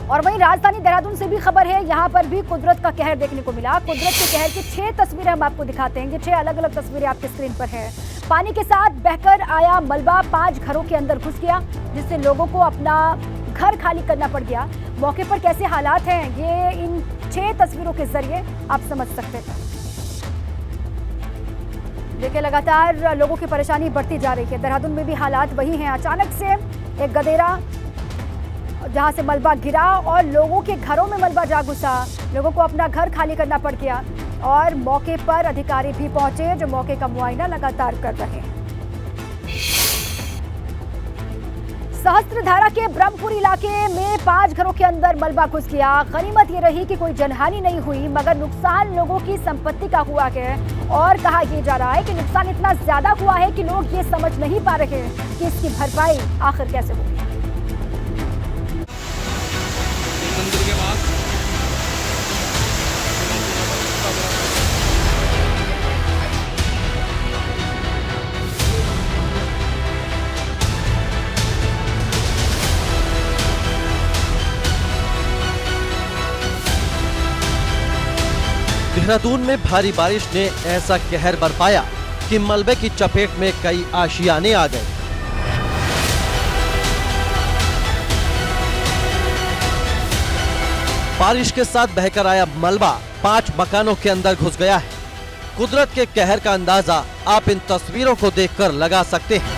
और वहीं राजधानी देहरादून से भी खबर है, यहाँ पर भी कुदरत का कहर देखने को मिला। कुदरत के कहर की 6 तस्वीरें हम आपको दिखाते हैं। ये 6 अलग अलग तस्वीरें आपके स्क्रीन पर है। पानी के साथ बहकर आया मलबा 5 घरों के अंदर घुस गया, जिससे लोगों को अपना घर खाली करना पड़ गया। मौके पर कैसे हालात हैं, ये इन 6 तस्वीरों के जरिए आप समझ सकते हैं। देखिए, लगातार लोगों की परेशानी बढ़ती जा रही है। देहरादून में भी हालात वही हैं। अचानक से एक गदेरा जहां से मलबा गिरा और लोगों के घरों में मलबा जा घुसा, लोगों को अपना घर खाली करना पड़ गया और मौके पर अधिकारी भी पहुंचे, जो मौके का मुआयना लगातार कर रहे हैं। सहस्त्रधारा के ब्रह्मपुर इलाके में 5 घरों के अंदर मलबा घुस गया। गनीमत ये रही कि कोई जनहानि नहीं हुई, मगर नुकसान लोगों की संपत्ति का हुआ है। और कहा यह जा रहा है कि नुकसान इतना ज्यादा हुआ है कि लोग ये समझ नहीं पा रहे कि इसकी भरपाई आखिर कैसे होगी। मंदिर के पास देहरादून में भारी बारिश ने ऐसा कहर बरपाया कि मलबे की चपेट में कई आशियाने आ गए। बारिश के साथ बहकर आया मलबा 5 मकानों के अंदर घुस गया है। कुदरत के कहर का अंदाजा आप इन तस्वीरों को देखकर लगा सकते हैं।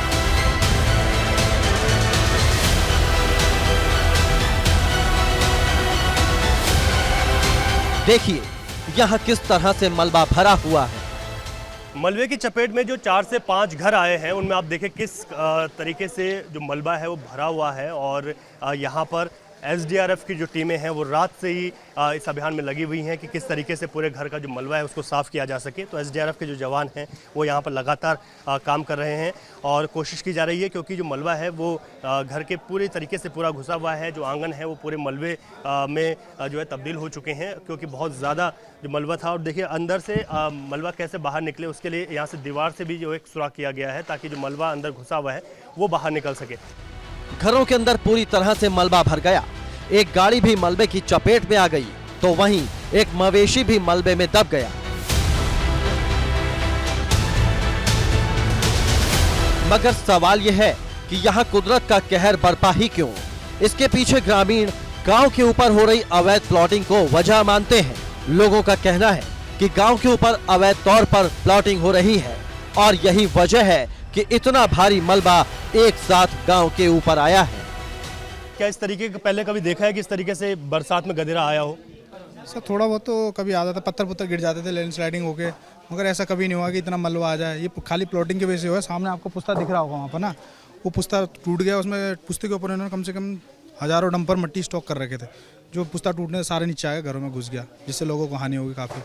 देखिए यहाँ किस तरह से मलबा भरा हुआ है। मलबे की चपेट में जो 4 से 5 घर आए हैं, उनमें आप देखें किस तरीके से जो मलबा है वो भरा हुआ है। और यहाँ पर एसडीआरएफ की जो टीमें हैं वो रात से ही इस अभियान में लगी हुई हैं कि किस तरीके से पूरे घर का जो मलबा है उसको साफ़ किया जा सके। तो एसडीआरएफ के जो जवान हैं वो यहाँ पर लगातार काम कर रहे हैं और कोशिश की जा रही है, क्योंकि जो मलबा है वो घर के पूरे तरीके से पूरा घुसा हुआ है। जो आंगन है वो पूरे मलबे में जो है तब्दील हो चुके हैं, क्योंकि बहुत ज़्यादा जो मलबा था। और देखिए अंदर से मलबा कैसे बाहर निकले, उसके लिए यहाँ से दीवार से भी जो एक सुराख किया गया है, ताकि जो मलबा अंदर घुसा हुआ है वो बाहर निकल सके। घरों के अंदर पूरी तरह से मलबा भर गया। एक गाड़ी भी मलबे की चपेट में आ गई, तो वहीं एक मवेशी भी मलबे में दब गया। मगर सवाल यह है कि यहाँ कुदरत का कहर बरपा ही क्यों? इसके पीछे ग्रामीण गांव के ऊपर हो रही अवैध प्लॉटिंग को वजह मानते हैं। लोगों का कहना है कि गांव के ऊपर अवैध तौर पर प्लॉटिंग हो रही है और यही वजह है कि इतना भारी मलबा एक साथ गांव के ऊपर आया है। क्या इस तरीके का पहले कभी देखा है कि इस तरीके से बरसात में गदेरा आया हो? सर थोड़ा बहुत तो कभी आता था, पत्थर गिर जाते थे लैंड स्लाइडिंग होके, मगर ऐसा कभी नहीं हुआ कि इतना मलबा आ जाए। ये खाली प्लॉटिंग की वजह से हुआ है। सामने आपको पुस्ता दिख रहा होगा वहाँ पर ना, वो पुस्ता टूट गया। उसमें पुस्ते के ऊपर इन्होंने कम से कम हजारों डंपर मिट्टी स्टॉक कर रखे थे। जो पुस्ता टूटने से सारे नीचे आए, घरों में घुस गया, जिससे लोगों को हानि होगी काफी।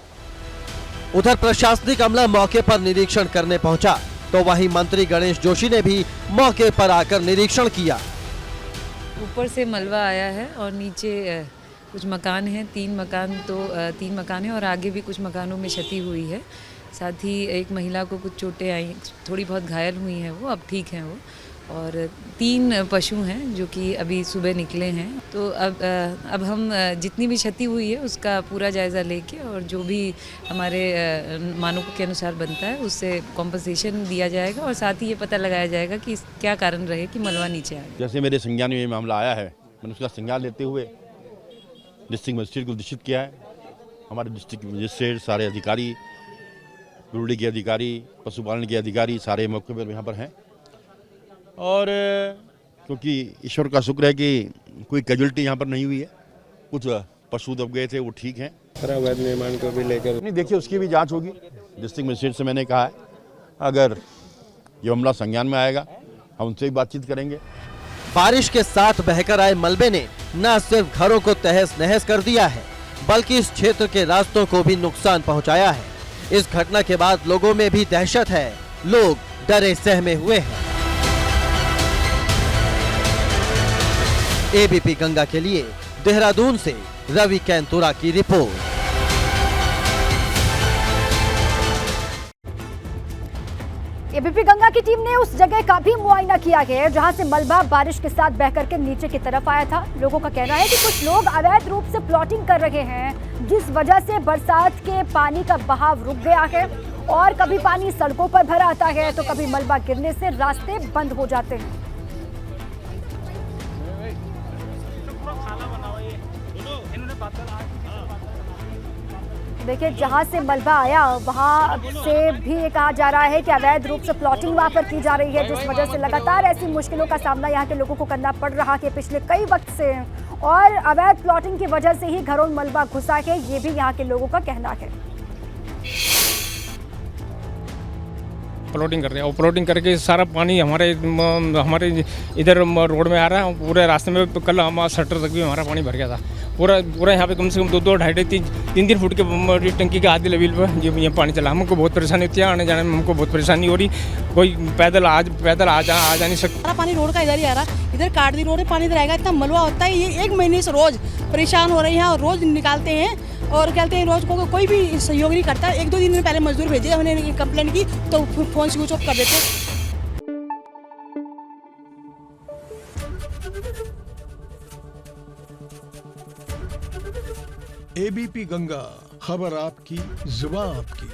उधर प्रशासनिक अमला मौके पर निरीक्षण करने पहुंचा, तो वहीं मंत्री गणेश जोशी ने भी मौके पर आकर निरीक्षण किया। ऊपर से मलबा आया है और नीचे कुछ मकान हैं, 3 मकान हैं और आगे भी कुछ मकानों में क्षति हुई है। साथ ही एक महिला को कुछ चोटें आई, थोड़ी बहुत घायल हुई हैं, वो अब ठीक हैं वो। और 3 पशु हैं जो कि अभी सुबह निकले हैं। तो अब हम जितनी भी क्षति हुई है उसका पूरा जायज़ा लेके और जो भी हमारे मानकों के अनुसार बनता है उससे कॉम्पनसेशन दिया जाएगा और साथ ही ये पता लगाया जाएगा कि क्या कारण रहे कि मलबा नीचे आया। जैसे मेरे संज्ञान में ये मामला आया है, मैंने उसका संज्ञान लेते हुए डिस्ट्रिक्ट मजिस्ट्रेट को निश्चित किया है। हमारे डिस्ट्रिक्ट मजिस्ट्रेट, सारे अधिकारी, रुड़ी के अधिकारी, पशुपालन के अधिकारी सारे मौके पर यहाँ पर हैं। और क्योंकि ईश्वर का शुक्र है कि कोई कैजुअल्टी यहाँ पर नहीं हुई है, कुछ पशु दब गए थे, वो ठीक हैं। अवैध निर्माण को भी लेकर नहीं, देखिए उसकी भी जांच होगी। डिस्ट्रिक्ट मजिस्ट्रेट से मैंने कहा है, अगर ये मामला संज्ञान में आएगा हम उनसे भी बातचीत करेंगे। बारिश के साथ बहकर आए मलबे ने न सिर्फ घरों को तहस नहस कर दिया है, बल्कि इस क्षेत्र के रास्तों को भी नुकसान पहुंचाया है। इस घटना के बाद लोगों में भी दहशत है, लोग डरे सहमे हुए हैं। एबीपी गंगा के लिए देहरादून से रवि कैंतुरा की रिपोर्ट। एबीपी गंगा की टीम ने उस जगह का भी मुआयना किया है जहां से मलबा बारिश के साथ बहकर के नीचे की तरफ आया था। लोगों का कहना है कि कुछ लोग अवैध रूप से प्लॉटिंग कर रहे हैं, जिस वजह से बरसात के पानी का बहाव रुक गया है और कभी पानी सड़कों पर भरा आता है तो कभी मलबा गिरने से रास्ते बंद हो जाते हैं। देखिए, जहां से मलबा आया वहां से भी ये कहा जा रहा है कि अवैध रूप से प्लॉटिंग वहां पर की जा रही है, जिस वजह से लगातार ऐसी मुश्किलों का सामना यहां के लोगों को करना पड़ रहा है पिछले कई वक्त से। और अवैध प्लॉटिंग की वजह से ही घरों में मलबा घुसा है, ये भी यहां के लोगों का कहना है। प्लॉटिंग कर रहे हैं और प्लॉटिंग करके सारा पानी हमारे इधर रोड में आ रहा है। पूरे रास्ते में कल हमारा शटर तक भी हमारा पानी भर गया था। पूरा यहाँ पे कम से कम 2-2, 2.5, 3 फुट के टंकी के आधे लेवल पर ये पानी चला। हमको बहुत परेशानी होती है, आने जाने में हमको बहुत परेशानी हो रही। कोई पैदल आ जा नहीं सकता। सारा पानी रोड का इधर ही आ रहा, इधर काट दी रोड है, पानी इधर आएगा। इतना मलबा होता है, ये 1 महीने से रोज परेशान हो रही हैं और रोज निकालते हैं और कहते हैं रोज को कोई भी सहयोग नहीं करता। 1-2 दिन पहले मजदूर भेजे, हमने कंप्लेंट की तो फोन स्विच ऑफ कर देते। एबीपी गंगा, खबर आपकी, जुबान आपकी।